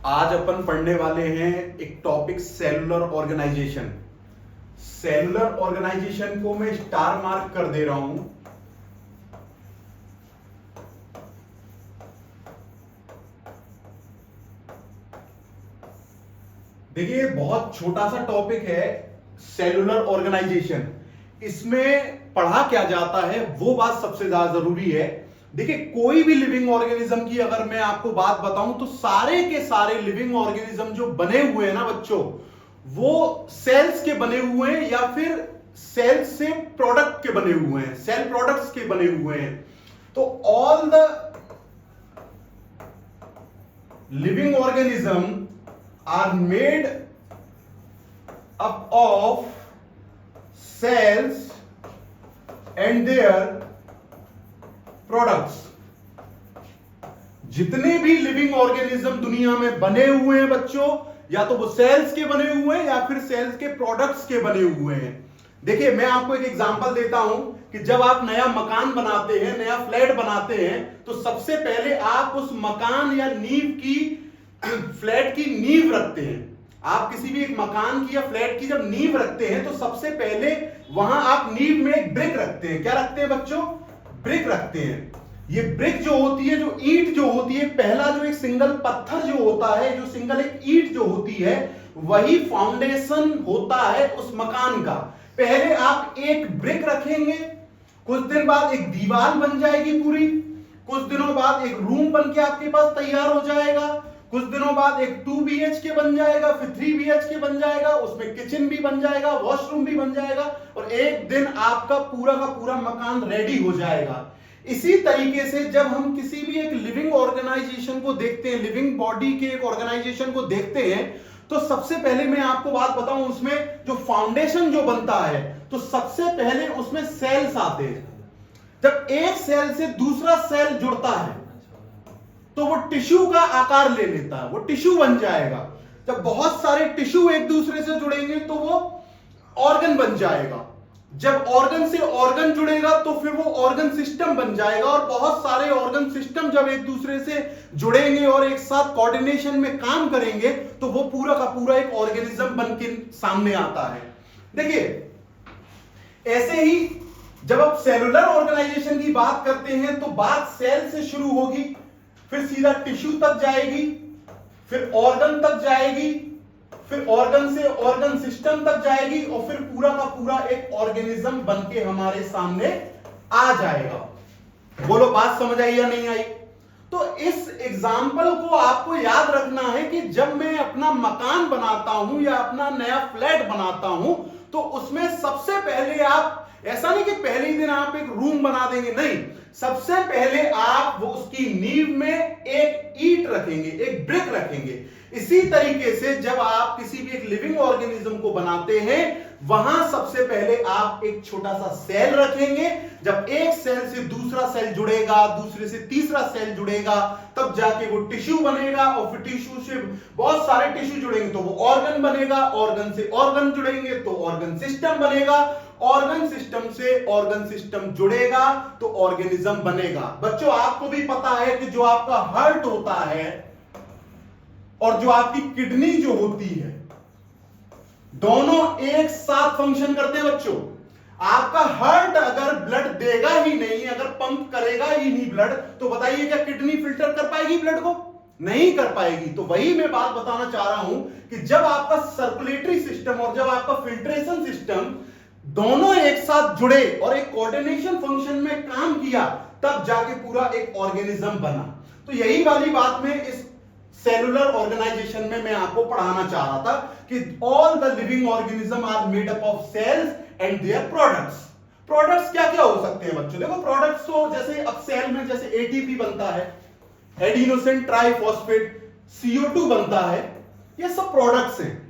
आज अपन पढ़ने वाले हैं एक topic cellular organisation. Cellular organisation को मैं स्टार मार्क कर दे रहा हूं। देखिए बहुत छोटा सा टॉपिक है सेलुलर ऑर्गेनाइजेशन। इसमें पढ़ा क्या जाता है वो बात सबसे ज्यादा जरूरी है। देखिए कोई भी लिविंग ऑर्गेनिज्म की अगर मैं आपको बात बताऊं तो सारे के सारे लिविंग ऑर्गेनिज्म जो बने हुए हैं ना बच्चों, वो सेल्स के बने हुए हैं या फिर सेल से प्रोडक्ट के बने हुए हैं, सेल प्रोडक्ट्स के बने हुए हैं। तो all the living organism are made up of cells and their products। जितने भी लिविंग ऑर्गेनिज्म दुनिया में बने हुए हैं बच्चों, या तो वो सेल्स के बने हुए हैं या फिर सेल्स के प्रोडक्ट्स के बने हुए हैं। देखिए मैं आपको एक एग्जांपल देता हूं कि जब आप नया मकान बनाते हैं, नया फ्लैट बनाते हैं, तो सबसे पहले आप उस मकान या नींव की फ्लैट की नींव रखते हैं। आप किसी भी एक मकान की या फ्लैट की जब नींव रखते हैं तो सबसे पहले वहां आप नींव में एक ब्रिक रखते हैं। क्या रखते हैं बच्चों? ब्रिक रखते हैं। ये ब्रिक जो होती है, जो ईंट जो होती है, पहला जो एक सिंगल पत्थर जो होता है, जो सिंगल एक ईंट जो होती है, वही फाउंडेशन होता है उस मकान का। पहले आप एक ब्रिक रखेंगे, कुछ दिन बाद एक दीवार बन जाएगी पूरी, कुछ दिनों बाद एक रूम बन के आपके पास तैयार हो जाएगा, कुछ दिनों बाद एक 2 BHK बन जाएगा, फिर 3 BHK बन जाएगा, उसमें किचन भी बन जाएगा, वॉशरूम भी बन जाएगा, और एक दिन आपका पूरा का पूरा मकान रेडी हो जाएगा। इसी तरीके से जब हम किसी भी एक लिविंग ऑर्गेनाइजेशन को देखते हैं, लिविंग बॉडी के एक ऑर्गेनाइजेशन को देखते हैं, तो सबसे पहले मैं आपको बात बताऊं, उसमें जो फाउंडेशन जो बनता है, तो सबसे पहले उसमें सेल्स आते हैं। जब एक सेल से दूसरा सेल जुड़ता है तो वो टिश्यू का आकार ले लेता है, वो टिश्यू बन जाएगा। जब बहुत सारे टिश्यू एक दूसरे से जुड़ेंगे तो वो ऑर्गन बन जाएगा। जब ऑर्गन से ऑर्गन जुड़ेगा तो फिर वो ऑर्गन सिस्टम बन जाएगा, और बहुत सारे ऑर्गन सिस्टम जब एक दूसरे से जुड़ेंगे और एक साथ कोऑर्डिनेशन में काम करेंगे तो वो पूरा का पूरा एक ऑर्गेनिज्म बन के सामने आता है। देखिए ऐसे ही जब आप सेलुलर ऑर्गेनाइजेशन की बात करते हैं तो बात सेल से शुरू होगी, फिर सीधा टिश्यू तक जाएगी, फिर ऑर्गन तक जाएगी, फिर ऑर्गन से ऑर्गन सिस्टम तक जाएगी, और फिर पूरा का पूरा एक ऑर्गेनिज्म बनके हमारे सामने आ जाएगा। बोलो बात समझ आई या नहीं आई? तो इस एग्जाम्पल को आपको याद रखना है कि जब मैं अपना मकान बनाता हूं या अपना नया फ्लैट बनाता हूं तो उसमें सबसे पहले आप, ऐसा नहीं कि पहले ही दिन आप एक रूम बना देंगे, नहीं, सबसे पहले आप वो उसकी नींव में एक ईंट रखेंगे, एक ब्रिक रखेंगे। इसी तरीके से जब आप किसी भी एक लिविंग ऑर्गेनिज्म को बनाते हैं, वहां सबसे पहले आप एक छोटा सा सेल रखेंगे। जब एक सेल से दूसरा सेल जुड़ेगा, दूसरे से तीसरा सेल जुड़ेगा, तब जाके वो टिश्यू बनेगा, और फिर टिश्यू से बहुत सारे टिश्यू जुड़ेंगे तो वो ऑर्गन बनेगा, ऑर्गन से ऑर्गन जुड़ेंगे तो ऑर्गन सिस्टम बनेगा, ऑर्गन सिस्टम से ऑर्गन सिस्टम जुड़ेगा तो ऑर्गेनिज्म बनेगा। बच्चों आपको भी पता है कि जो आपका हार्ट होता है और जो आपकी किडनी जो होती है, दोनों एक साथ फंक्शन करते हैं बच्चों। आपका हार्ट अगर ब्लड देगा ही नहीं, अगर पंप करेगा ही नहीं ब्लड, तो बताइए क्या किडनी फिल्टर कर पाएगी ब्लड को? नहीं कर पाएगी। तो वही मैं बात बताना चाह रहा हूं कि जब आपका सर्कुलेटरी सिस्टम और जब आपका फिल्ट्रेशन सिस्टम दोनों एक साथ जुड़े और एक कोऑर्डिनेशन फंक्शन में काम किया, तब जाके पूरा एक ऑर्गेनिज्म बना। तो यही वाली बात में इस सेलुलर ऑर्गेनाइजेशन में मैं आपको पढ़ाना चाह रहा था कि all the living organism are made up of cells and their products. Products क्या क्या हो सकते हैं बच्चों? देखो प्रोडक्ट्स तो जैसे अब सेल में जैसे एटीपी बनता है, एडिनोसिन ट्राइफॉस्फेट, CO2 बनता है, ये सब प्रोडक्ट्स हैं।